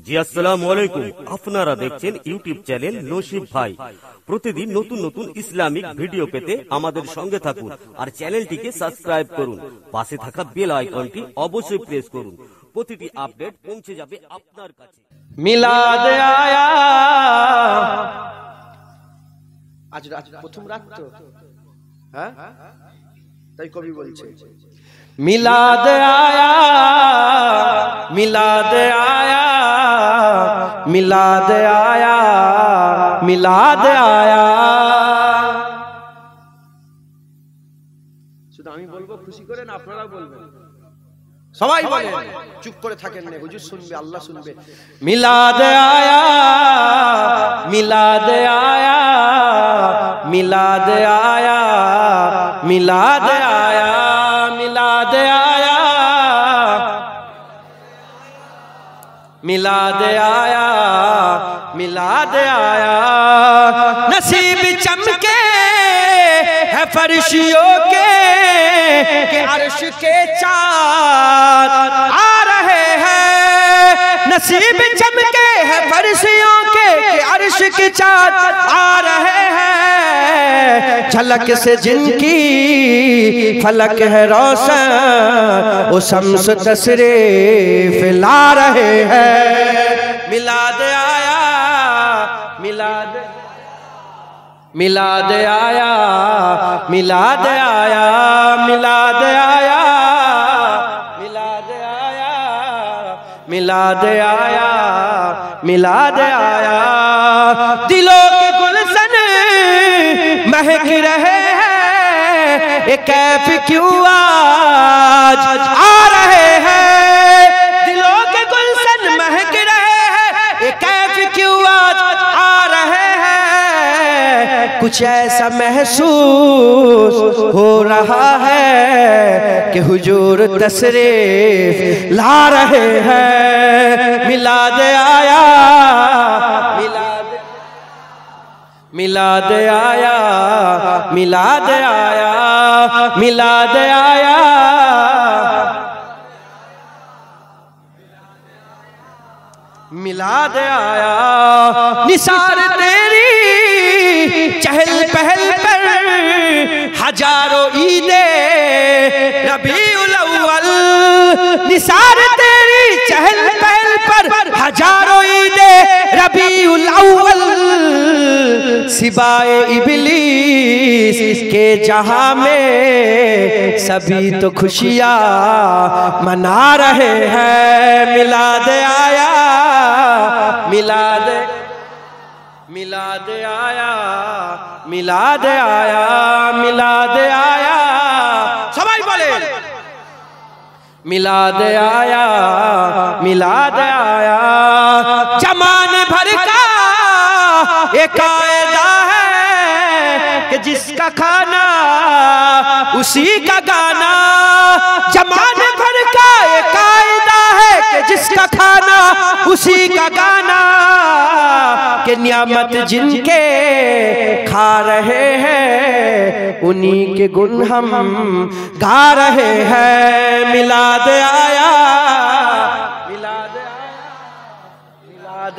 জি আসসালামু আলাইকুম। আপনারা দেখছেন ইউটিউব চ্যানেল নসিব ভাই। প্রতিদিন নতুন নতুন ইসলামিক ভিডিও পেতে আমাদের সঙ্গে থাকুন আর চ্যানেলটিকে সাবস্ক্রাইব করুন। পাশে থাকা বেল আইকনটি অবশ্যই প্রেস করুন। প্রতিটি আপডেট পৌঁছে যাবে আপনার কাছে। মিলাদ আয়া আজ প্রথম রাত তো, হ্যাঁ, তাই কবি বলছে মিলাদ আয়া মিলাদ আয়া মিলাদ আয়া মিলাদ আয়া। শুধু আমি বলবো খুশি করে না আপনারা বলবেন? সবাই বলেন, চুপ করে থাকেন না, হুজুর শুনবে, আল্লাহ শুনবে। মিলাদ আয়া মিলাদ আয়া মিলাদ আয়া মিলাদ আয়া মিলাদ আয়া मिलाद आया मिलाद आया। नसीब चमके है फर्शियों के अर्श के चाँद आ रहे हैं। नसीब चमके है फर्शियों के अर्श के चाँद आ रहे हैं। झलक से जिनकी फलक है रोशन वो शम्स तशरीफ ला रहे हैं। मिलाद आया मिलाद मिलाद आया मिलाद आया मिलाद आया मिलाद आया मिलाद आया मिलाद आया। दिलों के गुलशन महक रहे हैं, ये कैफ क्यों आज आ रहे हैं। दिलों के गुलशन महक रहे हैं, ये कैफ क्यों आज आ रहे हैं। कुछ ऐसा महसूस हो रहा है कि हुजूर तशरीफ ला रहे हैं। मिलाद आया मिलाद आया मिलाद आया मिलाद आया मिलाद आया। निसार तेरी चहल पहल पर हजारों ईदे रबीउल अव्वल। निसार तेरी चहल पहल पर हजारों ईदे रबीउल अव्वल। सिवाए इबलीस के जहां में सभी तो खुशियां मना रहे हैं। मिलाद आया मिलाद मिलाद आया मिलाद आया मिलाद आया। सबाई बोले मिलाद आया मिलाद आया। जमाने भर का ये कायदा है कि जिसका खाना उसी का गाना। जमाने भर का ये कायदा है कि जिसका खाना उसी का गाना। कि नियामत जिनके खा रहे हैं उन्हीं के गुण हम गा रहे हैं। मिलाद आया मिलाद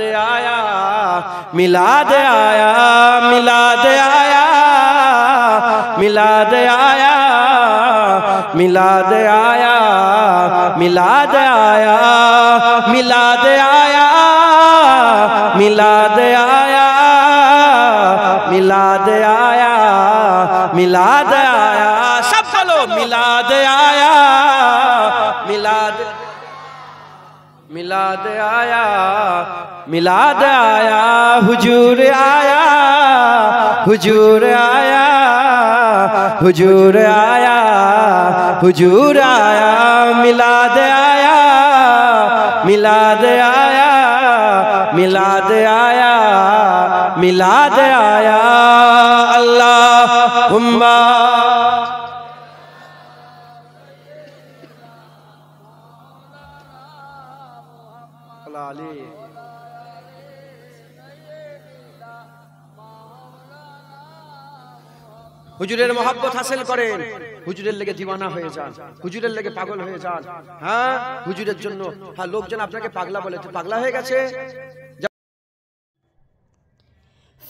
आया मिलाद आया मिलाद आया मिलाद आया मिलाद आया मिलाद आया मिलाद आया मिलाद आया मिलाद आया मिलाद आया। सब बोलो मिलाद आया मिलाद मिलाद आया मिलाद आया। हुजूर आया हुजूर आया हुजूर आया हुजूर आया। मिलाद आया मिलाद आया मिलाद आया मिलाद आया। अल्लाहुम्मा হুজুরের মহব্বত হাসিল করেন, হুজুরের লেগে দিওয়ানা হয়ে যান, হুজুরের লেগে পাগল হয়ে যান। হ্যাঁ, হুজুরের জন্য। হ্যাঁ, লোকজন আপনাকে পাগলা বলে, তো পাগলা হয়ে গেছে।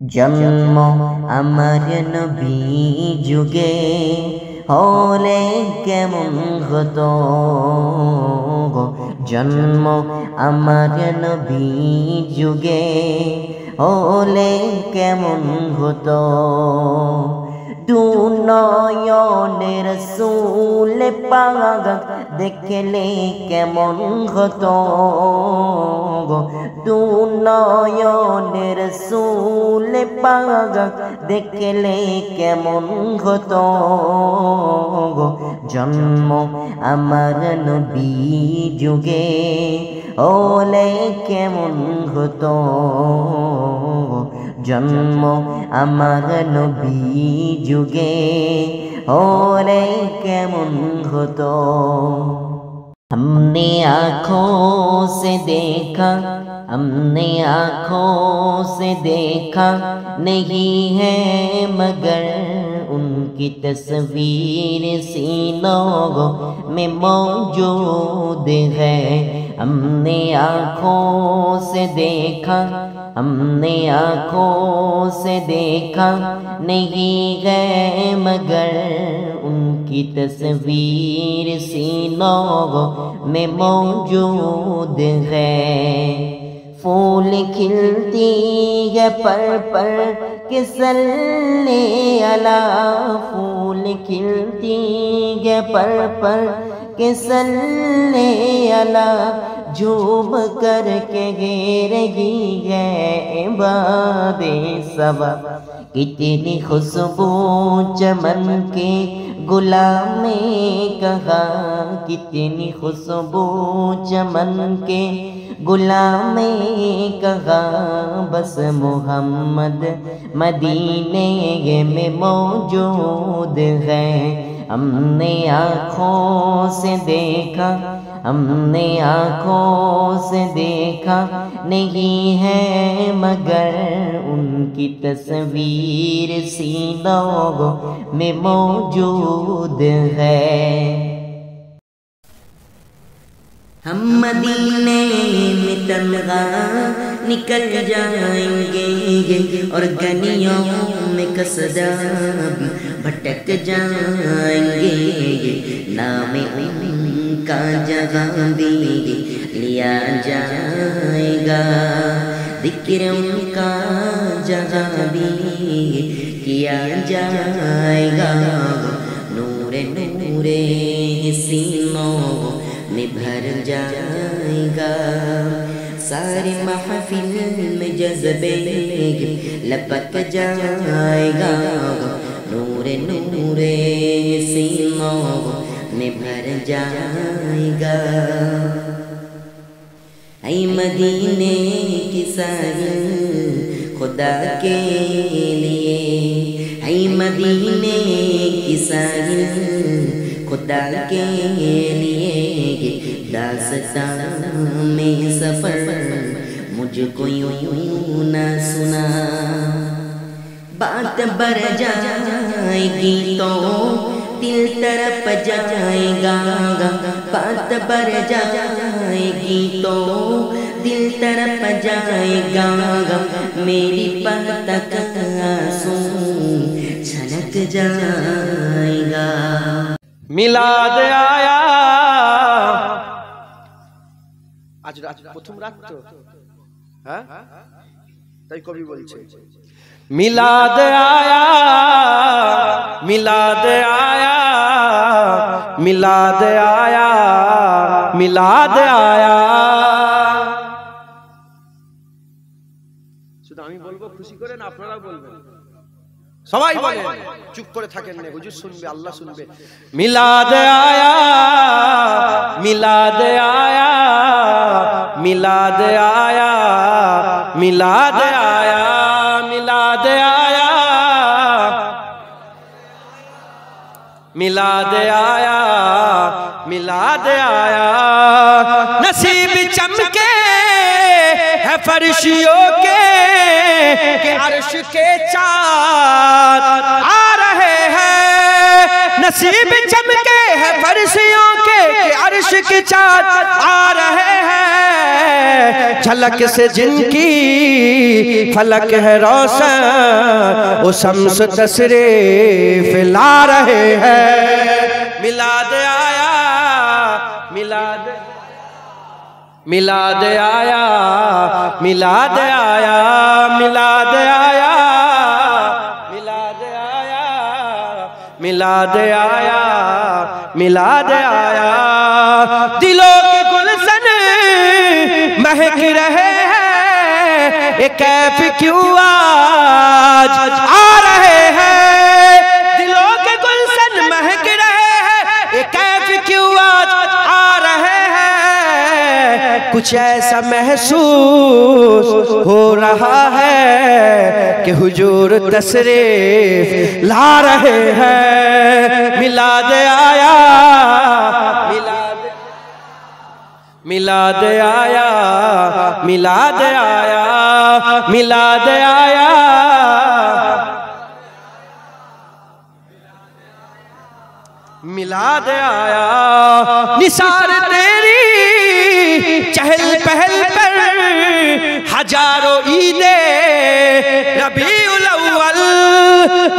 জন্ম আমার নবী যুগে হলে কেমন হতো গো জন্ম আমার নবী যুগে হলে কেমন হতো দু নয়নে রাসূল পাক দেখলে কেমন হতো গো দু নয়নে রাসূল পাক দেখলে কেমন হতো গো জন্ম আমার নবী যুগে হলে কেমন হতো জন্ম আমার নবী যুগে হলে কেমন হতো हमने आँखों से देखा हमने आँखों से देखा नहीं है मगर उनकी तस्वीर सीनों में मौजूद है हमने आँखों से देखा हमने आँखों से देखा नहीं है मगर उनकी तस्वीर सीनों में मौजूद है फूल खिलती है पर के सल्ले अला फूल खिलती है पर के सल्ले अला झूम कर के गे रही है इबादे सबा कितनी खुशबू चमन के गुलामे कहा कितनी खुशबू चमन के गुलामे कहा बस मोहम्मद मदीने में मौजूद है हमने आँखों से देखा हमने आँखों से देखा नहीं है मगर उनकी तस्वीर सीनों में मौजूद है हम मदीने में तन्हा निकल जाएंगे और गलियों में कसदा भटक जाएंगे नाम उनका जगह भी लिया जाएगा जिक्र उनका जगह भी किया जाएगा नूरे नूरे सीनों में भर जाएगा सारी महफिल में जज्बे लपक जाएगा नूरे नूरे सीनों में भर जाएगा ऐ मदीने की साहिल खुदा के लिए ऐ मदीने की साहिल खुदा के लिए दास्तां में सफर मुझको यूं ना सुना बात बढ़ जाएगी तो दिल तरफ जाएगा बात बढ़ जाएगी तो दिल तरफ जाएगा मेरी पलक आंसू छलक जाएगा মিলাদ আয়া। আজ প্রথম রাত তো, হ্যাঁ, তাই কবি বলছে মিলাদ আয়া, মিলাদ আয়া, মিলাদ আয়া, মিলাদ আয়া। শুধু আমি বলবো খুশি করে না, আপনারা বলবেন। সবাই বলেন, চুপ করে থাকেন না, হুজুর শুনবে, আল্লাহ শুনবে। মিলাদ আয়া, মিলাদ আয়া, মিলাদ আয়া, মিলাদ আয়া, মিলাদ আয়া, मिलाद आया, मिलाद आया। नसीब चमके है फर्शियों के अर्श के चाँद आ रहे हैं। नसीब चमके है फर्शियों के अर्श के चाँद आ रहे हैं। झलक से जिनकी फलक है रोशन, वो शम्स तशरीफ ला रहे हैं। मिलाद आया, मिलाद, मिलाद आया, मिलाद आया, मिलाद आया, मिलाद आया, मिलाद आया, मिलाद आया। दिलों के गुलशन महक रहे हैं, ये कैफ क्यों आज आ रहे हैं। दिलों के गुलशन महक रहे हैं, ये कैफ क्यों आज आ रहे हैं। कुछ ऐसा महसूस हो रहा है कि हुजूर तशरीफ ला रहे हैं। मिलाद आया, मिलाद, मिलाद आया, मिलाद आया, मिलाद आया, मिलाद आया। निसार तेरी चहल पहल पर हजारों ईदे रबीउल अव्वल।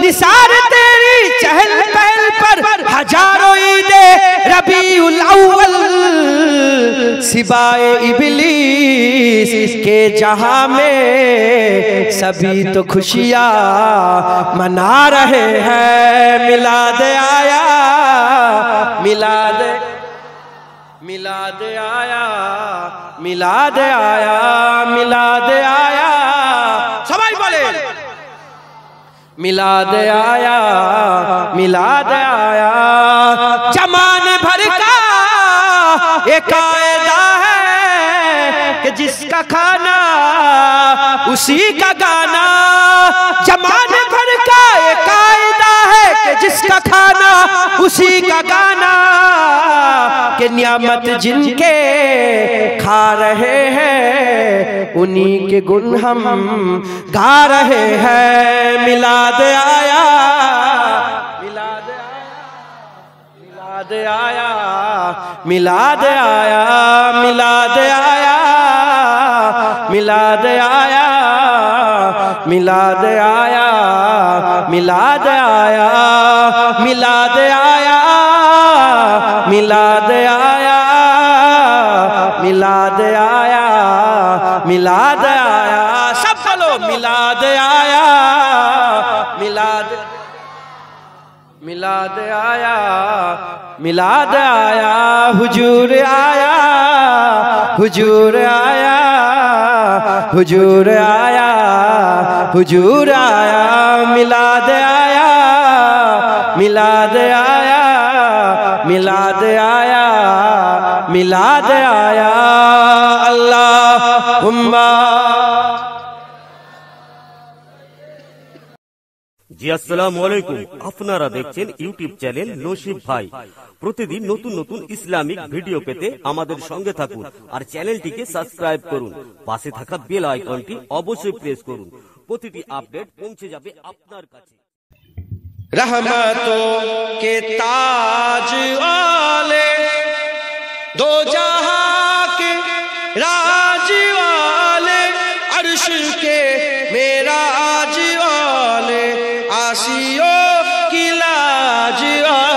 निसार तेरी चहल पहल पर हजारों ईदे रबीउल अव्वल। सिवाए इबलीस के जहां में सभी तो खुशियां मना रहे हैं। मिलाद आया, मिलाद, मिलाद आया, मिलाद आया, मिलाद आया। सबाई बोले मिलाद आया, मिलाद आया। जमाने भर का एक कायदा है कि जिसका खाना उसी का गाना। जमाने भर का एक कायदा है कि जिसका खाना उसी का गाना। कि नियामत जिनके खा रहे हैं, उन्हीं के गुण हम गा रहे हैं। मिलाद आया, मिलाद आया, मिलाद आया, मिलाद आया, मिलाद आया, मिलाद आया, मिलाद आया, मिलाद आया, मिलाद आया, मिलाद आया, मिलाद आया। सब बोलो मिलाद आया, मिलाद, मिलाद आया, मिलाद आया। हुजूर आया, हुजूर आया, हुजूर आया, हुजूर आया। मिलाद आया, मिलाद आया, मिलाद आया, मिलाद आया। अल्लाहुम्मा। জি আসসালামু আলাইকুম। আপনারা দেখছেন ইউটিউব চ্যানেল নসিব ভাই। প্রতিদিন নতুন নতুন ইসলামিক ভিডিও পেতে আমাদের সঙ্গে থাকুন আর চ্যানেলটিকে সাবস্ক্রাইব করুন। পাশে থাকা বেল আইকনটি অবশ্যই প্রেস করুন। প্রতিটি আপডেট পৌঁছে যাবে আপনার কাছে। रहमतों के ताज वाले, दो जहां के राज वाले, अर्श के मेराज वाले, आसियों की लाज वाले।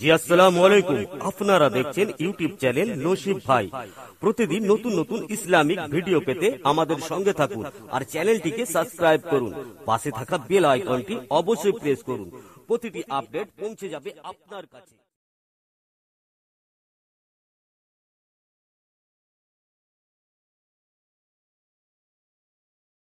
জি আসসালামু আলাইকুম, আপনারা দেখছেন ইউটিউব চ্যানেল নসিব ভাই। প্রতিদিন নতুন নতুন ইসলামিক ভিডিও পেতে আমাদের সঙ্গে থাকুন আর চ্যানেলটিকে সাবস্ক্রাইব করুন। পাশে থাকা বেল আইকনটি অবশ্যই প্রেস করুন। প্রতিটি আপডেট পৌঁছে যাবে আপনার কাছে।